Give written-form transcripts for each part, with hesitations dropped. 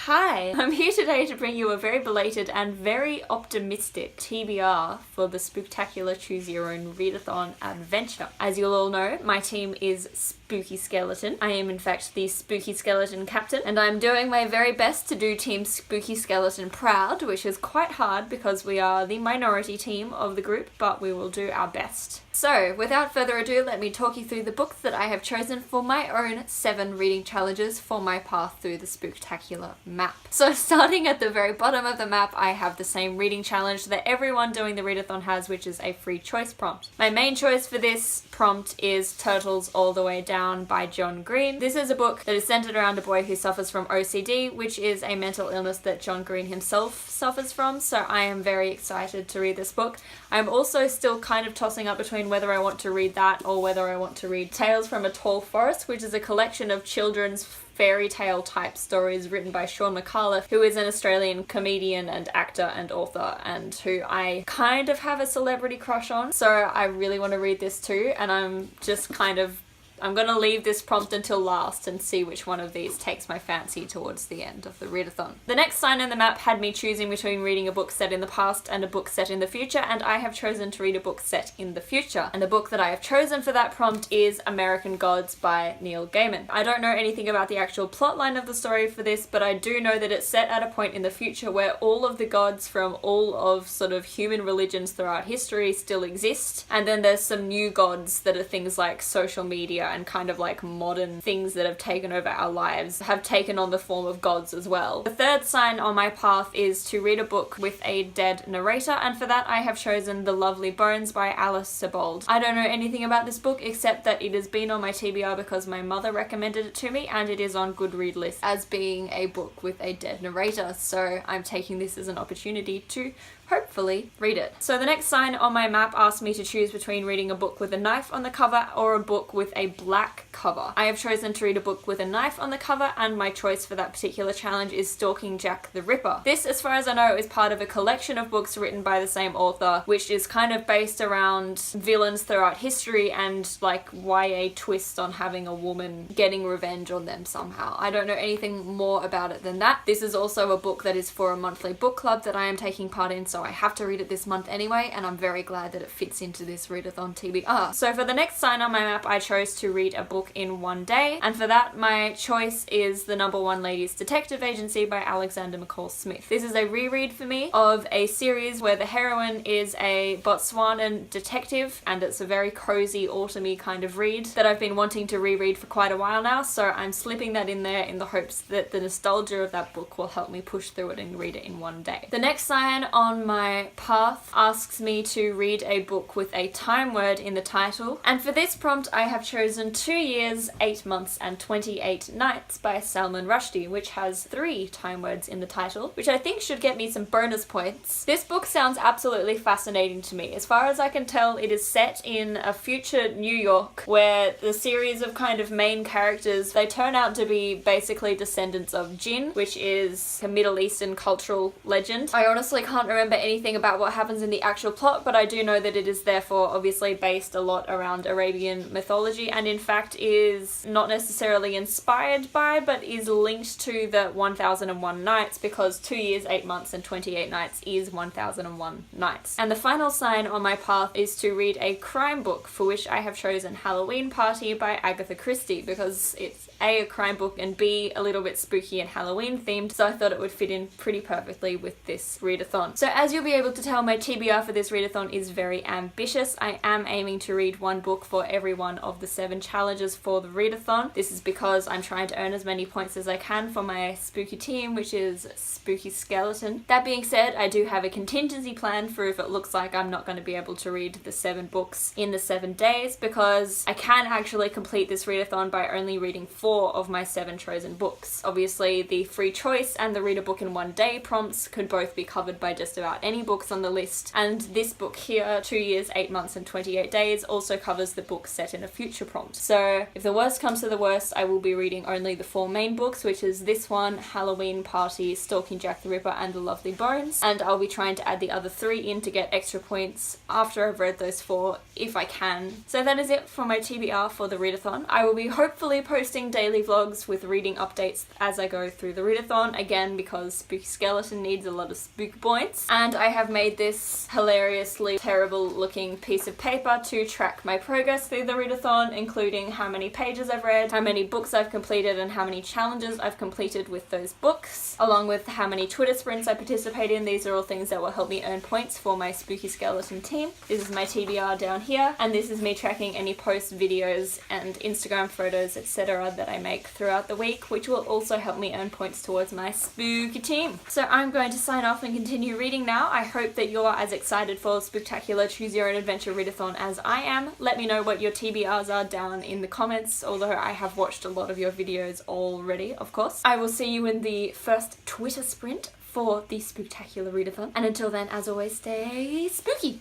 Hi! I'm here today to bring you a very belated and very optimistic TBR for the Spooktacular Choose Your Own Readathon adventure. As you'll all know, my team is Spooky Skeleton. I am in fact the Spooky Skeleton captain, and I'm doing my very best to do Team Spooky Skeleton proud, which is quite hard because we are the minority team of the group, but we will do our best. So, without further ado, let me talk you through the books that I have chosen for my own 7 reading challenges for my path through the Spooktacular map. So starting at the very bottom of the map, I have the same reading challenge that everyone doing the readathon has, which is a free choice prompt. My main choice for this prompt is Turtles All the Way Down by John Green. This is a book that is centered around a boy who suffers from OCD, which is a mental illness that John Green himself suffers from, so I am very excited to read this book. I'm also still kind of tossing up between whether I want to read that or whether I want to read Tales from a Tall Forest, which is a collection of children's fairy tale type stories written by Sean McAuliffe, who is an Australian comedian and actor and author, and who I kind of have a celebrity crush on. So I really want to read this too, and I'm gonna leave this prompt until last and see which one of these takes my fancy towards the end of the readathon. The next sign in the map had me choosing between reading a book set in the past and a book set in the future, and I have chosen to read a book set in the future. And the book that I have chosen for that prompt is American Gods by Neil Gaiman. I don't know anything about the actual plotline of the story for this, but I do know that it's set at a point in the future where all of the gods from all of sort of human religions throughout history still exist, and then there's some new gods that are things like social media and kind of like modern things that have taken over our lives have taken on the form of gods as well. The third sign on my path is to read a book with a dead narrator, and for that I have chosen The Lovely Bones by Alice Sebold. I don't know anything about this book except that it has been on my TBR because my mother recommended it to me, and it is on Goodread list as being a book with a dead narrator, so I'm taking this as an opportunity to hopefully read it. So the next sign on my map asked me to choose between reading a book with a knife on the cover or a book with a black cover. I have chosen to read a book with a knife on the cover, and my choice for that particular challenge is Stalking Jack the Ripper. This, as far as I know, is part of a collection of books written by the same author, which is kind of based around villains throughout history and like YA twist on having a woman getting revenge on them somehow. I don't know anything more about it than that. This is also a book that is for a monthly book club that I am taking part in, so I have to read it this month anyway, and I'm very glad that it fits into this readathon TBR. So for the next sign on my map, I chose to read a book in one day, and for that my choice is The Number One Ladies Detective Agency by Alexander McCall Smith. This is a reread for me of a series where the heroine is a Botswanan detective, and it's a very cozy, autumny kind of read that I've been wanting to reread for quite a while now, so I'm slipping that in there in the hopes that the nostalgia of that book will help me push through it and read it in one day. The next sign on my path asks me to read a book with a time word in the title, and for this prompt I have chosen 2 years, 8 months and 28 nights by Salman Rushdie, which has 3 time words in the title, which I think should get me some bonus points. This book sounds absolutely fascinating to me. As far as I can tell, it is set in a future New York where the series of kind of main characters, they turn out to be basically descendants of jinn, which is a Middle Eastern cultural legend. I honestly can't remember anything about what happens in the actual plot, but I do know that it is therefore obviously based a lot around Arabian mythology, and in fact is not necessarily inspired by, but is linked to the 1001 Nights, because 2 years, 8 months and 28 nights is 1001 nights. And the final sign on my path is to read a crime book, for which I have chosen Halloween Party by Agatha Christie, because it's A, a crime book, and B, a little bit spooky and Halloween themed, so I thought it would fit in pretty perfectly with this readathon. So as you'll be able to tell, my TBR for this readathon is very ambitious. I am aiming to read 1 book for every one of the 7 challenges for the readathon. This is because I'm trying to earn as many points as I can for my spooky team, which is Spooky Skeleton. That being said, I do have a contingency plan for if it looks like I'm not going to be able to read the 7 books in the 7 days, because I can actually complete this readathon by only reading 4 of my 7 chosen books. Obviously, the free choice and the read a book in one day prompts could both be covered by just about any books on the list, and this book here, 2 years, 8 months and 28 days, also covers the book set in a future prompt. So if the worst comes to the worst, I will be reading only the 4 main books, which is this one, Halloween Party, Stalking Jack the Ripper and The Lovely Bones, and I'll be trying to add the other 3 in to get extra points after I've read those 4 if I can. So that is it for my TBR for the readathon. I will be hopefully posting daily vlogs with reading updates as I go through the readathon, again because Spooky Skeleton needs a lot of spook points. And I have made this hilariously terrible looking piece of paper to track my progress through the readathon, including how many pages I've read, how many books I've completed, and how many challenges I've completed with those books, along with how many Twitter sprints I participate in. These are all things that will help me earn points for my Spooky Skeleton team. This is my TBR down here, and this is me tracking any posts, videos, and Instagram photos, etc. that I make throughout the week, which will also help me earn points towards my spooky team. So I'm going to sign off and continue reading now. I hope that you're as excited for Spooktacular Choose Your Own Adventure Readathon as I am. Let me know what your TBRs are down in the comments, although I have watched a lot of your videos already, of course. I will see you in the first Twitter sprint for the Spooktacular Readathon, and until then, as always, stay spooky!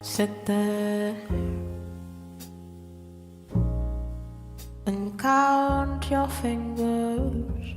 Sit there and count your fingers.